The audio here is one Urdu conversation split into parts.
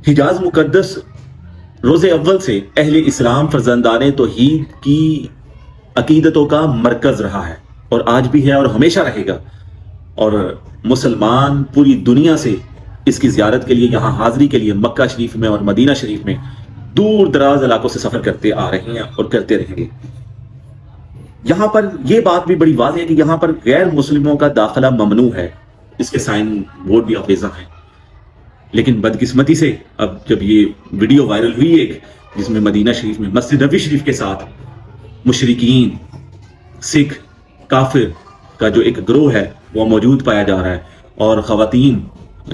حجاز مقدس روز اول سے اہل اسلام فرزندان توحید کی عقیدتوں کا مرکز رہا ہے اور آج بھی ہے اور ہمیشہ رہے گا، اور مسلمان پوری دنیا سے اس کی زیارت کے لیے، یہاں حاضری کے لیے مکہ شریف میں اور مدینہ شریف میں دور دراز علاقوں سے سفر کرتے آ رہے ہیں اور کرتے رہیں گے۔ یہاں پر یہ بات بھی بڑی واضح ہے کہ یہاں پر غیر مسلموں کا داخلہ ممنوع ہے، اس کے سائن بورڈ بھی افیزہ ہیں، لیکن بدقسمتی سے اب جب یہ ویڈیو وائرل ہوئی ایک جس میں مدینہ شریف میں مسجد نبوی شریف کے ساتھ مشرکین، سکھ، کافر کا جو ایک گروہ ہے وہ موجود پایا جا رہا ہے، اور خواتین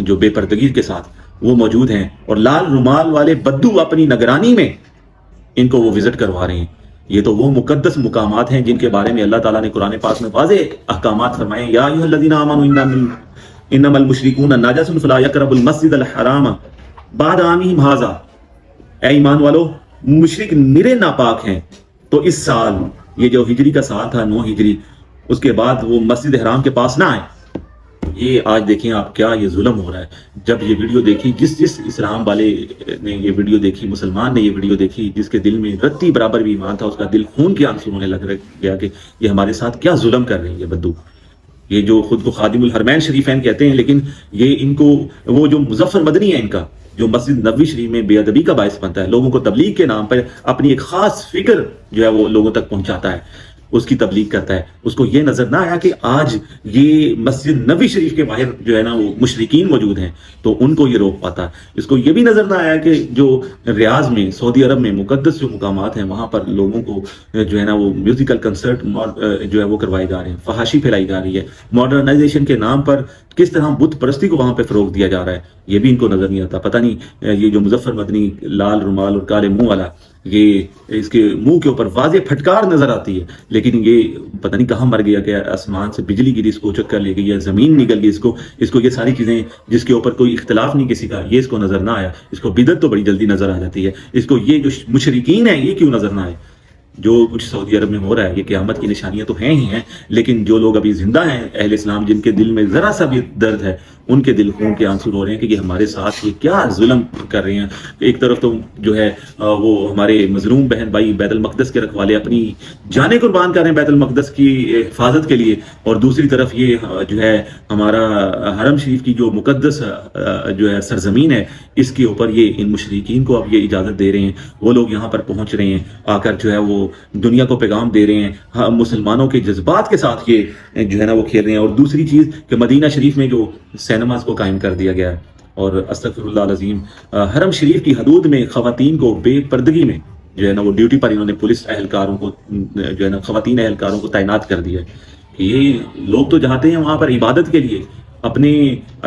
جو بے پردگی کے ساتھ وہ موجود ہیں، اور لال رومال والے بدو اپنی نگرانی میں ان کو وہ وزٹ کروا رہے ہیں۔ یہ تو وہ مقدس مقامات ہیں جن کے بارے میں اللہ تعالیٰ نے قرآن پاک میں واضح احکامات فرمائے ہیں۔ یا ایھا الذین آمنوا انما المشرکون نجس فلا یقربوا المسجد الحرام بعد عامہم ھذا، اے ایمان والو، مشرک نرے ناپاک ہیں تو اس سال، یہ جو ہجری کا سال تھا 9 ہجری، اس کے بعد وہ مسجد حرام کے پاس نہ آئے۔ یہ آج دیکھیں آپ کیا یہ ظلم ہو رہا ہے۔ جب یہ ویڈیو دیکھی، جس اسلام والے نے یہ ویڈیو دیکھی، مسلمان نے یہ ویڈیو دیکھی، جس کے دل میں رتی برابر بھی ایمان تھا، اس کا دل خون کے آنسو ہونے لگ گیا کہ یہ ہمارے ساتھ کیا ظلم کر رہے ہیں یہ بدو، یہ جو خود کو خادم الحرمین شریفین کہتے ہیں، لیکن یہ ان کو وہ جو مظفر مدنی ہے ان کا، جو مسجد نبوی شریف میں بے ادبی کا باعث بنتا ہے، لوگوں کو تبلیغ کے نام پر اپنی ایک خاص فکر جو ہے وہ لوگوں تک پہنچاتا ہے، اس کی تبلیغ کرتا ہے، اس کو یہ نظر نہ آیا کہ آج یہ مسجد نبوی شریف کے باہر جو ہے نا وہ مشرکین موجود ہیں تو ان کو یہ روک پاتا ہے۔ اس کو یہ بھی نظر نہ آیا کہ جو ریاض میں، سعودی عرب میں مقدس جو مقامات ہیں، وہاں پر لوگوں کو جو ہے نا وہ میوزیکل کنسرٹ جو ہے وہ کروائے جا رہے ہیں، فحاشی پھیلائی جا رہی ہے، ماڈرنائزیشن کے نام پر کس طرح بت پرستی کو وہاں پہ فروغ دیا جا رہا ہے، یہ بھی ان کو نظر نہیں آتا۔ پتہ نہیں یہ جو مظفر مدنی لال رومال اور کالے منہ والا، یہ اس کے منہ کے اوپر واضح پھٹکار نظر آتی ہے، لیکن یہ پتہ نہیں کہاں مر گیا کہ آسمان سے بجلی گری، اس کو اچک کر لے گئی، یا زمین نگل گئی، اس کو یہ ساری چیزیں جس کے اوپر کوئی اختلاف نہیں کسی کا، یہ اس کو نظر نہ آیا۔ اس کو بدعت تو بڑی جلدی نظر آ جاتی ہے، اس کو یہ جو مشرکین ہیں یہ کیوں نظر نہ آئے؟ جو کچھ سعودی عرب میں ہو رہا ہے یہ قیامت کی نشانیاں تو ہیں ہی ہیں، لیکن جو لوگ ابھی زندہ ہیں اہل اسلام، جن کے دل میں ذرا سا بھی درد ہے، ان کے دل خون کے آنسو رو رہے ہیں کہ یہ ہمارے ساتھ یہ کیا ظلم کر رہے ہیں۔ ایک طرف تو جو ہے وہ ہمارے مظلوم بہن بھائی بیت المقدس کے رکھوالے اپنی جانیں قربان کر رہے ہیں بیت المقدس کی حفاظت کے لیے، اور دوسری طرف یہ جو ہے ہمارا حرم شریف کی جو مقدس جو ہے سرزمین ہے، اس کے اوپر یہ ان مشرکین کو اب یہ اجازت دے رہے ہیں، وہ لوگ یہاں پر پہنچ رہے ہیں، آ کر جو ہے وہ دنیا کو پیغام دے رہے ہیں، مسلمانوں کے جذبات کے ساتھ یہ جو ہے نا وہ کھیل رہے ہیں۔ اور دوسری چیز کہ مدینہ شریف میں جو سینماز کو قائم کر دیا گیا ہے، اور استغفر اللہ العظیم، حرم شریف کی حدود میں خواتین کو بے پردگی میں جو ہے نا وہ ڈیوٹی پر انہوں نے پولیس اہلکاروں کو جو ہے نا خواتین اہلکاروں کو تعینات کر دیا ہے۔ یہ لوگ تو جاتے ہیں وہاں پر عبادت کے لیے، اپنے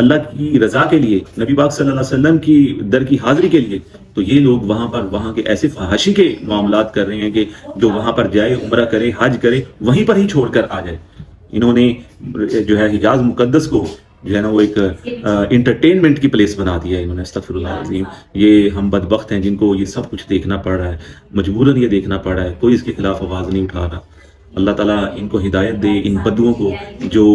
اللہ کی رضا کے لیے، نبی پاک صلی اللہ علیہ وسلم کی در کی حاضری کے لیے، تو یہ لوگ وہاں کے ایسے فحاشی کے معاملات کر رہے ہیں کہ جو وہاں پر جائے، عمرہ کرے، حج کرے، وہیں پر ہی چھوڑ کر آ جائے۔ انہوں نے جو ہے حجاز مقدس کو جو ہے نا وہ ایک انٹرٹینمنٹ کی پلیس بنا دیا ہے انہوں نے، استغفر اللہ العظیم۔ یہ ہم بدبخت ہیں جن کو یہ سب کچھ دیکھنا پڑ رہا ہے، مجبوراً یہ دیکھنا پڑ رہا ہے، کوئی اس کے خلاف آواز نہیں اٹھا رہا۔ اللہ تعالیٰ ان کو ہدایت دے، ان بدوؤں کو جو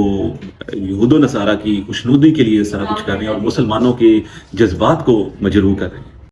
یہود و نصارہ کی خوشنودی کے لیے اس طرح کچھ کر رہے ہیں اور مسلمانوں کے جذبات کو مجروح کر رہے ہیں۔